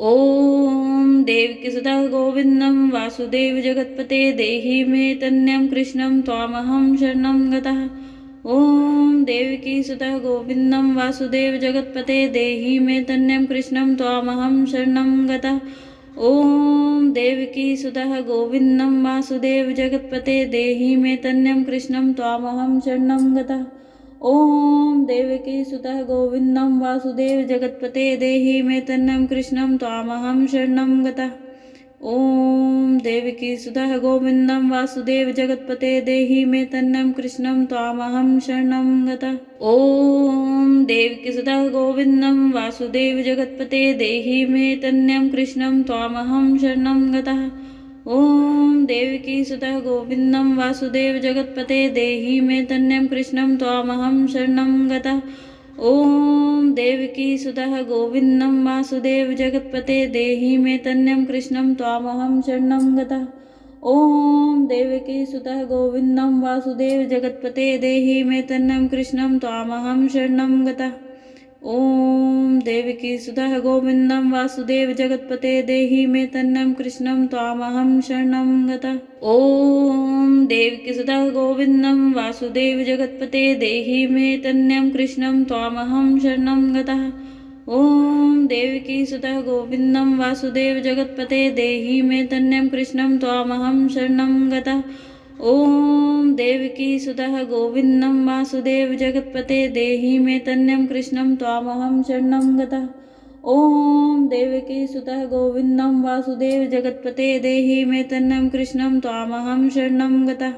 ॐ देवकीसुतः गोविन्दं वासुदेव जगत्पते देहि मे तन्यं कृष्णं त्वामहं शरणं गतः। ॐ देवकीसुतः गोविन्दं वासुदेव जगत्पते देहि मे तन्यं कृष्णं त्वामहं शरणं गतः। ॐ देवकीसुतः गोविन्दं वासुदेव जगत्पते देहि मे तन्यं कृष्णं त्वामहं शरणं गतः। ॐ देवकीसुतः गोविन्दं वासुदेव जगत्पते देहि मे तन्यं कृष्णं त्वामहं शरणं गतः। ॐ देवकीसुतः गोविन्दं वासुदेव जगत्पते देहि मे तन्यं कृष्णं त्वामहं शरणं गतः। ॐ देवकीसुतः गोविन्दं वासुदेव जगत्पते देहि मे तन्यं कृष्णं त्वामहं शरणं गतः। ॐ देवकीसुतः गोविन्दं वासुदेव जगत्पते देहि मे तन्यं कृष्णं त्वामहं शरणं गतः। ॐ देवकीसुतः गोविन्दं वासुदेव जगत्पते देहि मे तन्यं कृष्णं त्वामहं शरणं गतः। ॐ देवकीसुतः गोविन्दं वासुदेव जगत्पते देहि मे तन्यं कृष्णं त्वामहं शरणं गतः। ॐ देवकीसुतः गोविन्दं वासुदेव जगत्पते देहि मे तन्यं कृष्णं त्वामहं शरणं गतः। ॐ देवकीसुतः गोविन्दं वासुदेव जगत्पते देहि मे तन्यं कृष्णं त्वामहं शरणं गतः। ॐ देवकीसुतः गोविन्दं वासुदेव जगत्पते देहि मे तन्यं कृष्णं त्वामहं शरणं गतः। ॐ देवकीसुतः गोविन्दं वासुदेव जगत्पते देहि मे तन्यं कृष्णं त्वामहं शरणं गतः। ॐ देवकीसुतः गोविन्दं वासुदेव जगत्पते देहि मे तन्यं कृष्णं त्वामहं शरणं गतः।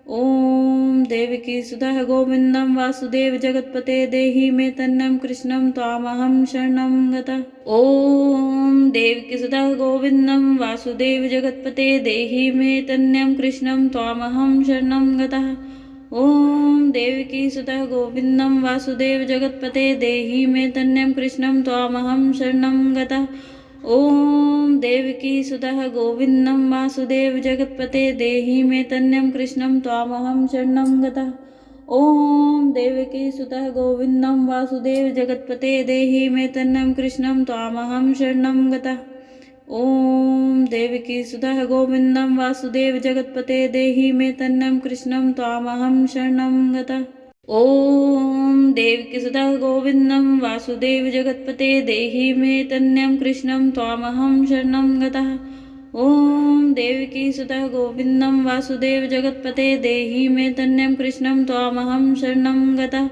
ॐ देवकीसुतः गोविन्दं वासुदेव जगत्पते देहि मे तन्यं कृष्णं त्वामहं शरणं गतः। ॐ देवकीसुतः गोविन्दं वासुदेव जगत्पते देहि मे तन्यं कृष्णं त्वामहं शरणं गतः। ॐ देवकीसुतः गोविन्दं वासुदेव जगत्पते देहि मे तन्यं कृष्णं त्वामहं शरणं गतः। ॐ देवकीसुतः गोविन्दं वासुदेव जगत्पते देहि मे तन्यं कृष्णं त्वामहं शरणं गतः। ॐ देवकीसुतः गोविन्दं वासुदेव जगत्पते देहि मे तन्यं कृष्णं त्वामहं शरणं गतः। ॐ देवकीसुतः गोविन्दं वासुदेव जगत्पते देहि मे तन्यं कृष्णं त्वामहं शरणं गतः। ॐ देवकीसुतः गोविन्दं वासुदेव जगत्पते देहि मे तन्यं कृष्णं त्वामहं शरणं गतः। ॐ देवकीसुतः गोविन्दं वासुदेव जगत्पते देहि मे तन्यं कृष्णं त्वामहं शरणं गतः। ॐ देवकीसुतः गोविन्दं वासुदेव जगत्पते देहि मे तन्यं कृष्णं त्वामहं शरणं गतः।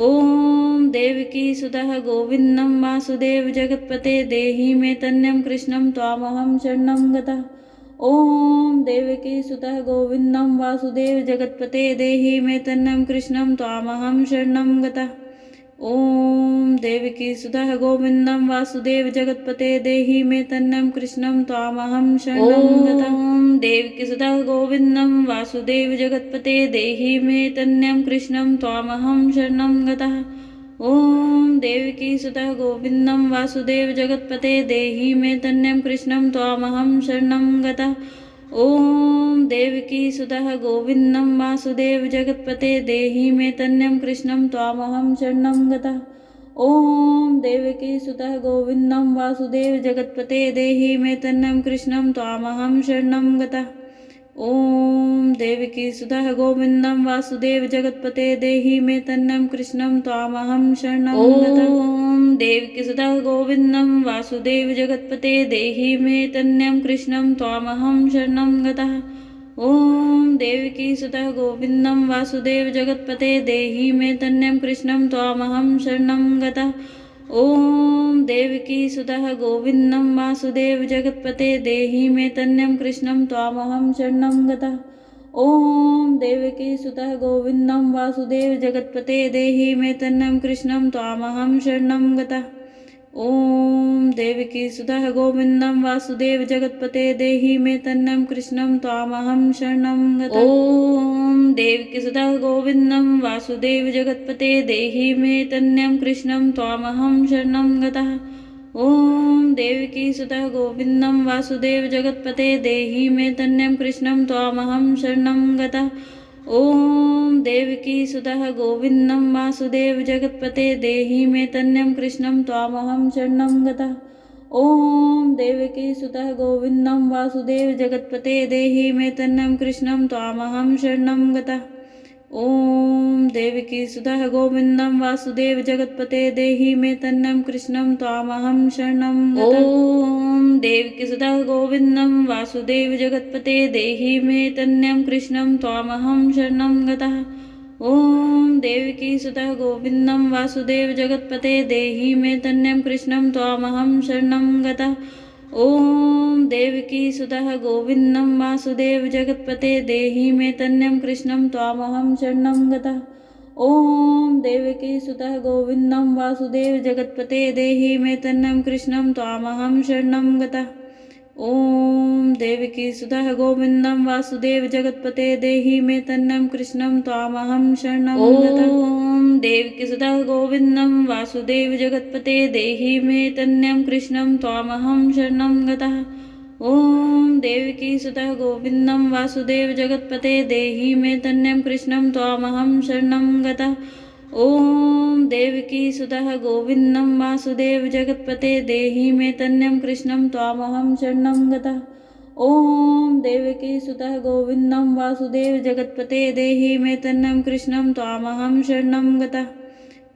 ॐ देवकीसुतः गोविन्दं वासुदेव जगत्पते देहि मे तन्यं कृष्णं त्वामहं शरणं गतः। ॐ देवकीसुतः गोविन्दं वासुदेव जगत्पते देहि मे तन्यं कृष्णं त्वामहं शरणं गतः। ॐ देवकीसुतः गोविन्दं वासुदेव जगत्पते देहि मे तन्यं कृष्णं त्वामहं शरणं गतः। ॐ देवकीसुतः गोविन्दं वासुदेव जगत्पते देहि मे तन्यं कृष्णं त्वामहं शरणं गतः। ॐ देवकीसुतः गोविन्दं वासुदेव जगत्पते देहि मे तन्यं कृष्णं त्वामहं शरणं गतः। ॐ देवकीसुतः गोविन्दं वासुदेव जगत्पते देहि मे तन्यं कृष्णं त्वामहं शरणं गतः। ॐ देवकीसुतः गोविन्दं वासुदेव जगत्पते देहि मे तन्यं कृष्णं त्वामहं शरणं गतः। ॐ देवकीसुतः गोविन्दं वासुदेव जगत्पते देहि मे तन्यं कृष्णं त्वामहं शरणं गतः। ॐ देवकीसुतः गोविन्दं वासुदेव जगत्पते देहि मे तन्यं कृष्णं त्वामहं शरणं गतः। ॐ देवकीसुतः गोविन्दं वासुदेव जगत्पते देहि मे तन्यं कृष्णं त्वामहं शरणं गतः। ॐ देवकीसुतः गोविन्दं वासुदेव जगत्पते देहि मे तन्यं कृष्णं त्वामहं शरणं गतः। ॐ देवकीसुतः गोविन्दं वासुदेव जगत्पते देहि मे तन्यं कृष्णं त्वामहं शरणं गतः। ॐ देवकीसुतः गोविन्दं वासुदेव जगत्पते देहि मे तन्यं कृष्णं त्वामहं शरणं गतः। ॐ देवकीसुतः गोविन्दं वासुदेव जगत्पते देहि मे तन्यं कृष्णं त्वामहं शरणं गतः। ॐ देवकीसुतः गोविन्दं वासुदेव जगत्पते देहि मे तन्यं कृष्णं त्वामहं शरणं गतः। ॐ देवकी सुतः गोविन्दं वासुदेव जगत्पते देहि मे तन्नं कृष्णं त्वामहं शरणं गतः। ॐ देवकी सुतः गोविन्दं वासुदेव जगत्पते देहि मे तन्नं कृष्णं त्वामहं शरणं गतः। ॐ देवकी सुतः गोविन्दं वासुदेव जगत्पते देहि मे तन्नं कृष्णं त्वामहं शरणं गतः। ॐ देवकी सुतः गोविन्दं वासुदेव जगत्पते देहि मे तन्नं कृष्णं त्वामहं शरणं गतः। ॐ देवकी सुतः गोविन्दं वासुदेव जगत्पते देहि मे तन्नं कृष्णं त्वामहं शरणं गतः। ॐ देवकी सुतः गोविन्दं वासुदेव जगत्पते देहि मे तन्नं कृष्णं त्वामहं शरणं गतः। ॐ देवकी सुतः गोविन्दं वासुदेव जगत्पते देहि मे तन्नं कृष्णं त्वामहं शरणं गतः। ॐ देवकी सुतः गोविन्दं वासुदेव जगत्पते देहि मे तन्नं कृष्णं त्वामहं शरणं गतः। ॐ देवकी सुतः गोविन्दं वासुदेव जगत्पते देहि मे तन्नं कृष्णं त्वामहं शरणं गतः। ॐ देवकी सुतः गोविन्दं वासुदेव जगत्पते देहि मे तन्नं कृष्णं त्वामहं शरणं गतः। ॐ देवकी सुतः गोविन्दं वासुदेव जगत्पते देहि मे तन्नं कृष्णं त्वामहं शरणं गतः।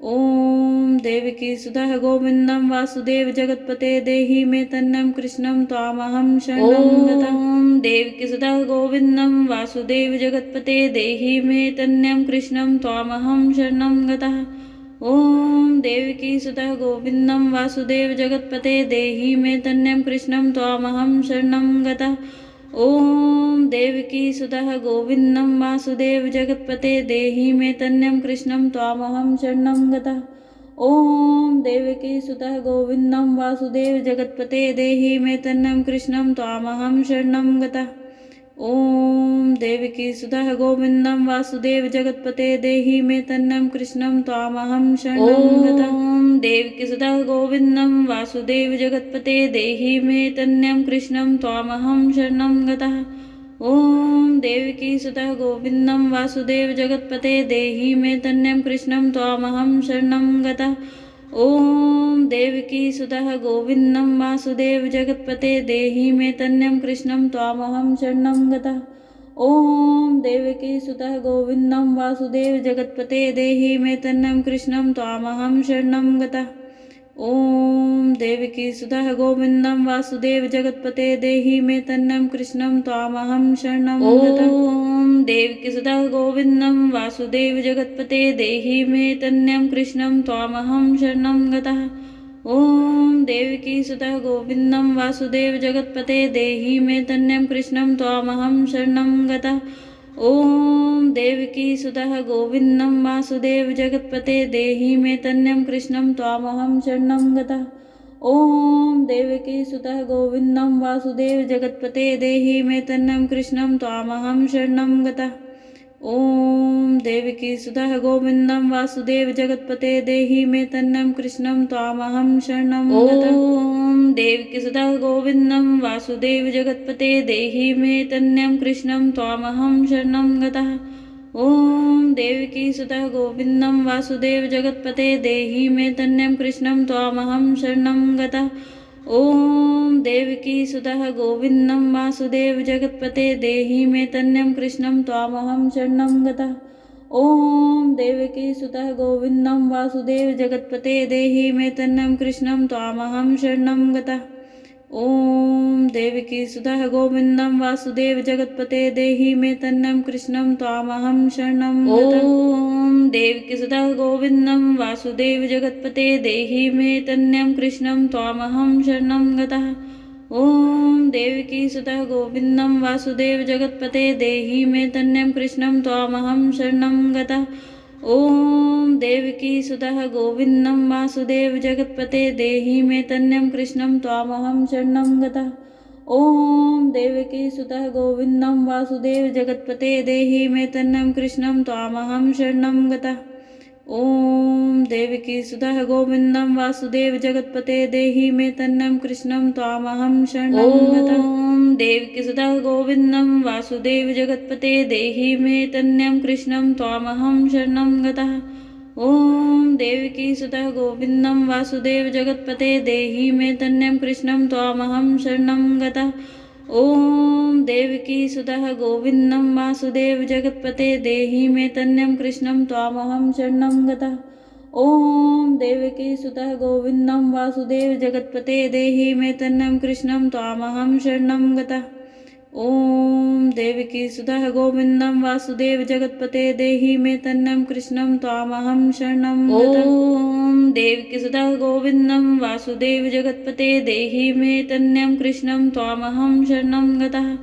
ॐ देवकी सुतः गोविन्दं वासुदेव जगत्पते देहि मे तन्नं कृष्णं त्वामहं शरणं गतः। ॐ देवकी सुतः गोविन्दं वासुदेव जगत्पते देहि मे तन्नं कृष्णं त्वामहं शरणं गतः। ॐ देवकी सुतः गोविन्दं वासुदेव जगत्पते देहि मे तन्नं कृष्णं त्वामहं शरणं गतः। ॐ देवकी सुतः गोविन्दं वासुदेव जगत्पते देहि मे तन्नं कृष्णं त्वामहं शरणं गतः। ॐ देवकी सुतः गोविन्दं वासुदेव जगत्पते देहि मे तन्नं कृष्णं त्वामहं शरणं गतः। ॐ देवकी सुतः गोविन्दं वासुदेव जगत्पते देहि मे तन्नं कृष्णं त्वामहं शरणं गतः। ॐ देवकी सुतः गोविन्दं वासुदेव जगत्पते देहि मे तन्नं कृष्णं त्वामहं शरणं गतः। ॐ देवकी सुतः गोविन्दं वासुदेव जगत्पते देहि मे तन्नं कृष्णं त्वामहं शरणं गतः। ॐ देवकी सुतः गोविन्दं वासुदेव जगत्पते देहि मे तन्नं कृष्णं त्वामहं शरणं गतः। ॐ देवकी सुतः गोविन्दं वासुदेव जगत्पते देहि मे तन्नं कृष्णं त्वामहं शरणं गतः। ॐ देवकी सुतः गोविन्दं वासुदेव जगत्पते देहि मे तन्नं कृष्णं त्वामहं शरणं गतः। ॐ देवकी सुतः गोविन्दं वासुदेव जगत्पते देहि मे तन्नं कृष्णं त्वामहं शरणं गतः। ॐ देवकी सुतः गोविन्दं वासुदेव जगत्पते देहि मे तन्नं कृष्णं त्वामहं शरणं गतः। ॐ देवकी सुतः गोविन्दं वासुदेव जगत्पते देहि मे तन्नं कृष्णं त्वामहं शरणं गतः। ॐ देवकी सुतः गोविन्दं वासुदेव जगत्पते देहि मे तन्नं कृष्णं त्वामहं शरणं गतः। ॐ देवकी सुतः गोविन्दं वासुदेव जगत्पते देहि मे तन्नं कृष्णं त्वामहं शरणं गतः। ॐ देवकी सुतः गोविन्दं वासुदेव जगत्पते देहि मे तन्नं कृष्णं त्वामहं शरणं गतः। ॐ देवकी सुतः गोविन्दं वासुदेव जगत्पते देहि मे तन्नं कृष्णं त्वामहं शरणं गतः। ॐ देवकी सुतः गोविन्दं वासुदेव जगत्पते देहि मे तन्नं कृष्णं त्वामहं शरणं गतः। ॐ देवकी सुतः गोविन्दं वासुदेव जगत्पते देहि मे तन्नं कृष्णं त्वामहं शरणं गतः। ॐ देवकी सुतः गोविन्दं वासुदेव जगत्पते देहि मे तन्नं कृष्णं त्वामहं शरणं गतः। ॐ देवकी सुतः गोविन्दं वासुदेव जगत्पते देहि मे तन्नं कृष्णं त्वामहं शरणं गतः। ॐ देवकी सुतः गोविन्दं वासुदेव जगत्पते देहि मे तन्नं कृष्णं त्वामहं शरणं गतः। ॐ देवकी सुतः गोविन्दं वासुदेव जगत्पते देहि मे तन्नं कृष्णं त्वामहं शरणं गतः। ॐ देवकी सुतः गोविन्दं वासुदेव जगत्पते देहि मे तन्नं कृष्णं त्वामहं शरणं गतः। ॐ देवकी सुतः गोविन्दं वासुदेव जगत्पते देहि मे तन्नं कृष्णं त्वामहं शरणं गतः। ॐ देवकी सुतः गोविन्दं वासुदेव जगत्पते देहि मे तन्नं कृष्णं त्वामहं शरणं गतः। ॐ देवकीसुतः गोविन्दं वासुदेव जगत्पते देहि मे तन्यं कृष्णं त्वामहं शरणं गतः। ॐ देवकीसुतः गोविन्दं वासुदेव जगत्पते देहि मे तन्यं कृष्णं त्वामहं शरणं गतः। ॐ देवकीसुतः गोविन्दं वासुदेव जगत्पते देहि मे तन्यं कृष्णं त्वामहं शरणं गतः। ॐ देवकीसुतः गोविन्दं वासुदेव जगत्पते देहि मे तन्यं कृष्णं त्वामहं शरणं गतः। ॐ देवकीसुतः गोविन्दं वासुदेव जगत्पते देहि मे तन्यं कृष्णं त्वामहं शरणं गतः।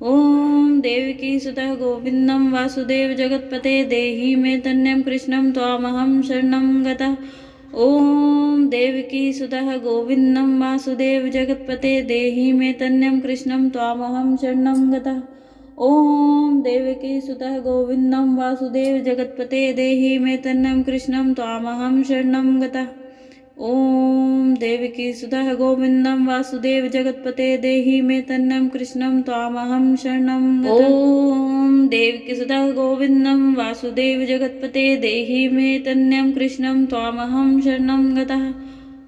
ॐ देवकीसुतः गोविन्दं वासुदेव जगत्पते देहि मे तन्यं कृष्णं त्वामहं शरणं गतः। ॐ देवकीसुतः गोविन्दं वासुदेव जगत्पते देहि मे तन्यं कृष्णं त्वामहं शरणं गतः। ॐ देवकीसुतः गोविन्दं वासुदेव जगत्पते देहि मे तन्यं कृष्णं त्वामहं शरणं गतः। ॐ देवकीसुतः गोविन्दं वासुदेव जगत्पते देहि मे तन्यं कृष्णं त्वामहं शरणं गतः। ॐ देवकीसुतः गोविन्दं वासुदेव जगत्पते देहि मे तन्यं कृष्णं त्वामहं शरणं गतः।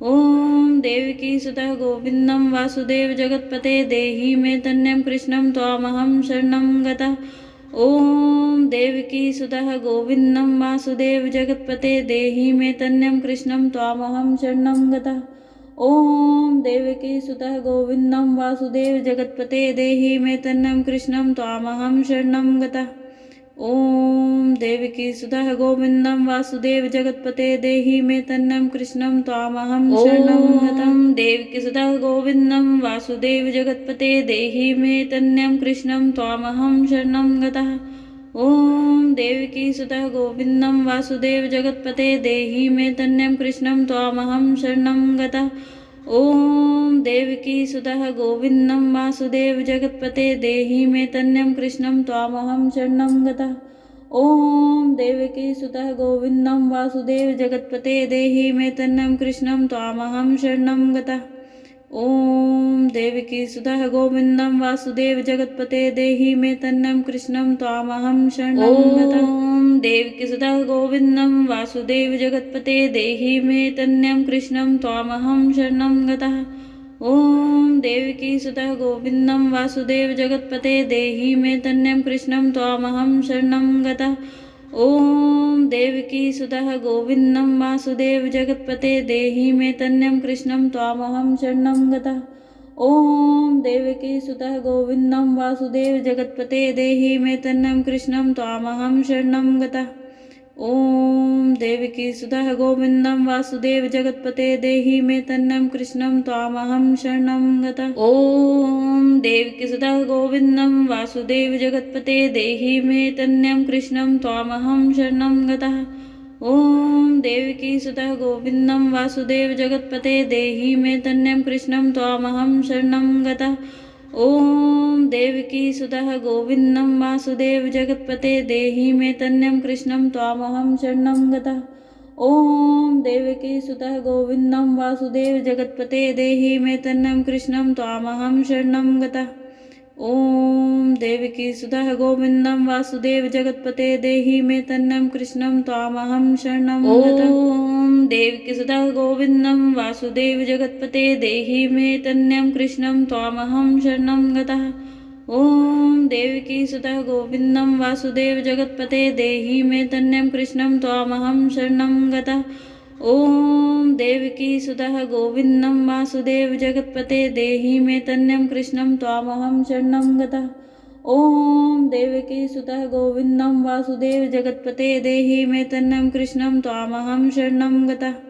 ॐ देवकीसुतः गोविन्दं वासुदेव जगत्पते देहि मे तन्यं कृष्णं त्वामहं शरणं गतः। ॐ देवकीसुतः गोविन्दं वासुदेव जगत्पते देहि मे तन्यं कृष्णं त्वामहं शरणं गतः। ॐ देवकीसुतः गोविन्दं वासुदेव जगत्पते देहि मे तन्यं कृष्णं त्वामहं शरणं गतः। ॐ देवकीसुतः गोविन्दं वासुदेव जगत्पते देहि मे तन्यं कृष्णं त्वामहं शरणं गतः। देवकीसुतः गोविन्दं वासुदेव जगत्पते देहि मे तन्यं कृष्णं त्वामहं शरणं गतः। ॐ देवकीसुतः गोविन्दं वासुदेव जगत्पते देहि मे तन्यं कृष्णं त्वामहं शरणं गतः। ॐ देवकीसुतः गोविन्दं वासुदेव जगत्पते देहि मे तन्यं कृष्णं त्वामहं शरणं गतः। ॐ देवकीसुतः गोविन्दं वासुदेव जगत्पते देहि मे तन्यं कृष्णं त्वामहं शरणं गतः। ॐ देवकीसुतः गोविन्दं वासुदेव जगत्पते देहि मे तन्यं कृष्णं त्वामहं शरणं गतः। ॐ देवकीसुतः गोविन्दं वासुदेव जगत्पते देहि मे तन्यं कृष्णं त्वामहं शरणं गतः। ॐ देवकीसुतः गोविन्दं वासुदेव जगत्पते देहि मे तन्यं कृष्णं त्वामहं शरणं गतः। ॐ देवकीसुतः गोविन्दं वासुदेव जगत्पते देहि मे तन्यं कृष्णं त्वामहं शरणं गतः। ॐ देवकीसुतः गोविन्दं वासुदेव जगत्पते देहि मे तन्यं कृष्णं त्वामहं शरणं गतः। ॐ देवकीसुतः गोविन्दं वासुदेव जगत्पते देहि मे तन्यं कृष्णं त्वामहं शरणं गतः। ॐ देवकीसुतः गोविन्दं वासुदेव जगत्पते देहि मे तन्यं कृष्णं त्वामहं शरणं गतः। ॐ देवकीसुतः गोविन्दं वासुदेव जगत्पते देहि मे तन्यं कृष्णं त्वामहं शरणं गतः। ॐ देवकीसुतः गोविन्दं वासुदेव जगत्पते देहि मे तन्यं कृष्णं त्वामहं शरणं गतः। ॐ देवकीसुतः गोविन्दं वासुदेव जगत्पते देहि मे तन्यं कृष्णं त्वामहं शरणं गतः। ॐ देवकीसुतः गोविन्दं वासुदेव जगत्पते देहि मे तन्यं कृष्णं त्वामहं शरणं गतः। ॐ देवकीसुतः गोविन्दं वासुदेव जगत्पते देहि मे तन्यं कृष्णं त्वामहं शरणं गतः। ॐ देवकीसुतः गोविन्दं वासुदेव जगत्पते देहि मे तन्यं कृष्णं त्वामहं शरणं गतः। ॐ देवकीसुतः गोविन्दं वासुदेव जगत्पते देहि मे तन्यं कृष्णं त्वामहं शरणं गतः। ॐ देवकीसुतः गोविन्दं वासुदेव जगत्पते देहि मे तन्यं कृष्णं त्वामहं शरणं गतः।